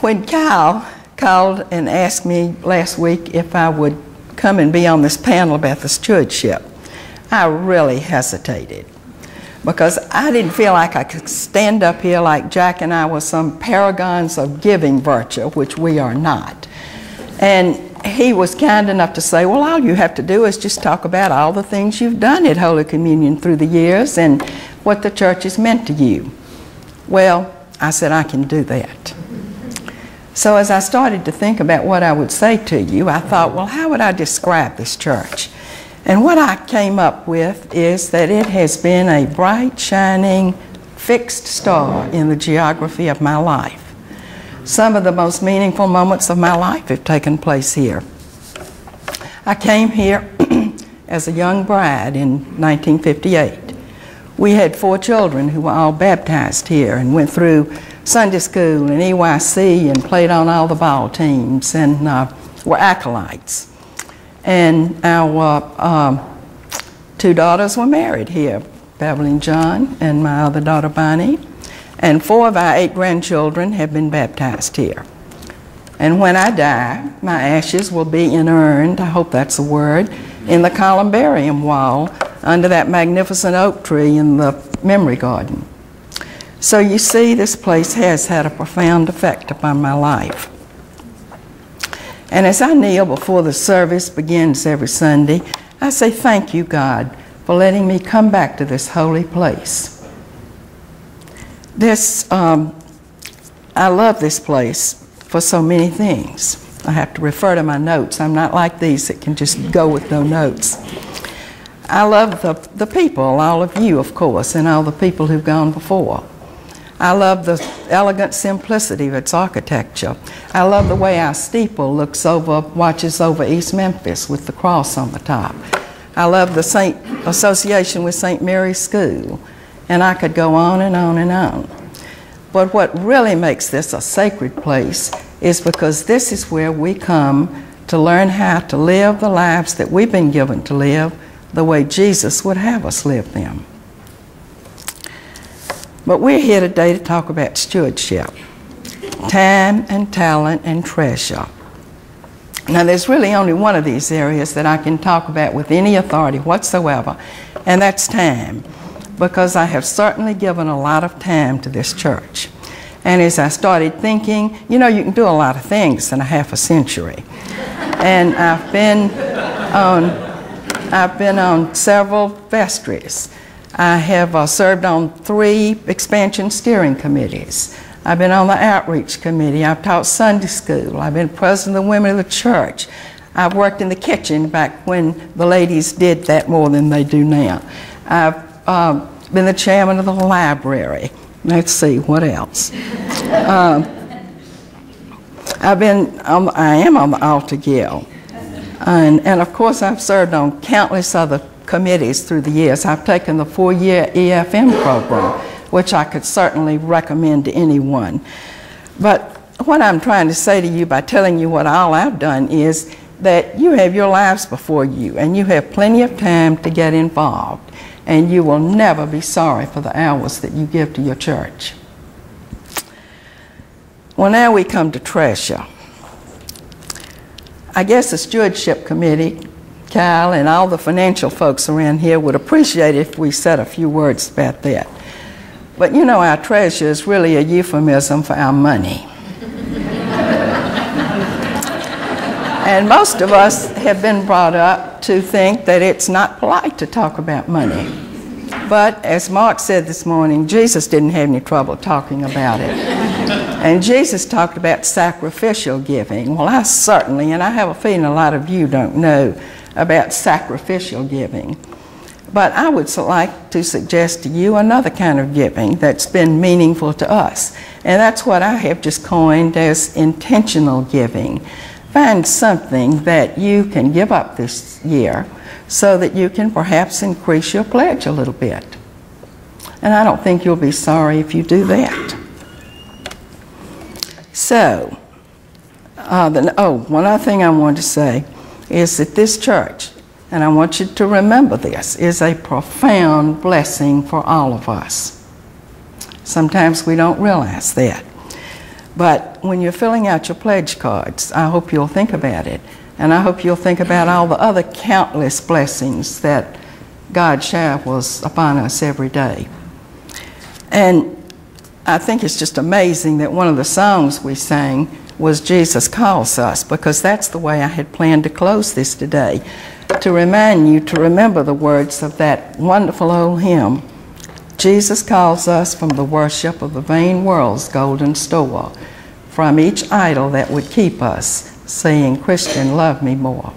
When Kyle called and asked me last week if I would come and be on this panel about the stewardship, I really hesitated because I didn't feel like I could stand up here like Jack and I were some paragons of giving virtue, which we are not. And he was kind enough to say, well, all you have to do is just talk about all the things you've done at Holy Communion through the years and what the church has meant to you. Well, I said, I can do that. So as I started to think about what I would say to you, I thought, well, how would I describe this church? And what I came up with is that it has been a bright, shining, fixed star in the geography of my life. Some of the most meaningful moments of my life have taken place here. I came here as a young bride in 1958. We had 4 children who were all baptized here and went through Sunday school and EYC and played on all the ball teams and were acolytes. And our 2 daughters were married here, Beverly and John, and my other daughter Bonnie. And 4 of our 8 grandchildren have been baptized here. And when I die, my ashes will be inurned, I hope that's a word, in the columbarium wall under that magnificent oak tree in the memory garden. So you see, this place has had a profound effect upon my life. And as I kneel before the service begins every Sunday, I say thank you, God, for letting me come back to this holy place. I love this place for so many things. I have to refer to my notes. I'm not like these that can just go with no notes. I love the people, all of you, of course, and all the people who've gone before. I love the elegant simplicity of its architecture. I love the way our steeple watches over East Memphis with the cross on the top. I love the association with St. Mary's School, and I could go on and on and on. But what really makes this a sacred place is because this is where we come to learn how to live the lives that we've been given to live the way Jesus would have us live them. But we're here today to talk about stewardship, time and talent and treasure. Now there's really only one of these areas that I can talk about with any authority whatsoever, and that's time, because I have certainly given a lot of time to this church. And as I started thinking, you know, you can do a lot of things in a half a century. And I've been on several vestries. I have served on 3 expansion steering committees. I've been on the outreach committee. I've taught Sunday school. I've been president of the women of the church. I've worked in the kitchen back when the ladies did that more than they do now. I've been the chairman of the library. Let's see, what else? I am on the Altar Guild. And of course, I've served on countless other committees through the years. I've taken the 4-year EFM program, which I could certainly recommend to anyone. But what I'm trying to say to you by telling you what all I've done is that you have your lives before you, and you have plenty of time to get involved, and you will never be sorry for the hours that you give to your church. Well, now we come to treasure. I guess the stewardship committee, Kyle, and all the financial folks around here would appreciate it if we said a few words about that. But you know, our treasure is really a euphemism for our money. And most of us have been brought up to think that it's not polite to talk about money. But as Mark said this morning, Jesus didn't have any trouble talking about it. And Jesus talked about sacrificial giving. Well, I certainly, and I have a feeling a lot of you don't know about sacrificial giving. But I would like to suggest to you another kind of giving that's been meaningful to us. And that's what I have just coined as intentional giving. Find something that you can give up this year so that you can perhaps increase your pledge a little bit. And I don't think you'll be sorry if you do that. So, one other thing I want to say is that this church, and I want you to remember this, is a profound blessing for all of us. Sometimes we don't realize that. But when you're filling out your pledge cards, I hope you'll think about it. And I hope you'll think about all the other countless blessings that God showers upon us every day. And I think it's just amazing that one of the songs we sang was Jesus Calls Us, because that's the way I had planned to close this today, to remind you to remember the words of that wonderful old hymn, Jesus calls us from the worship of the vain world's golden store, from each idol that would keep us, saying, Christian, love me more.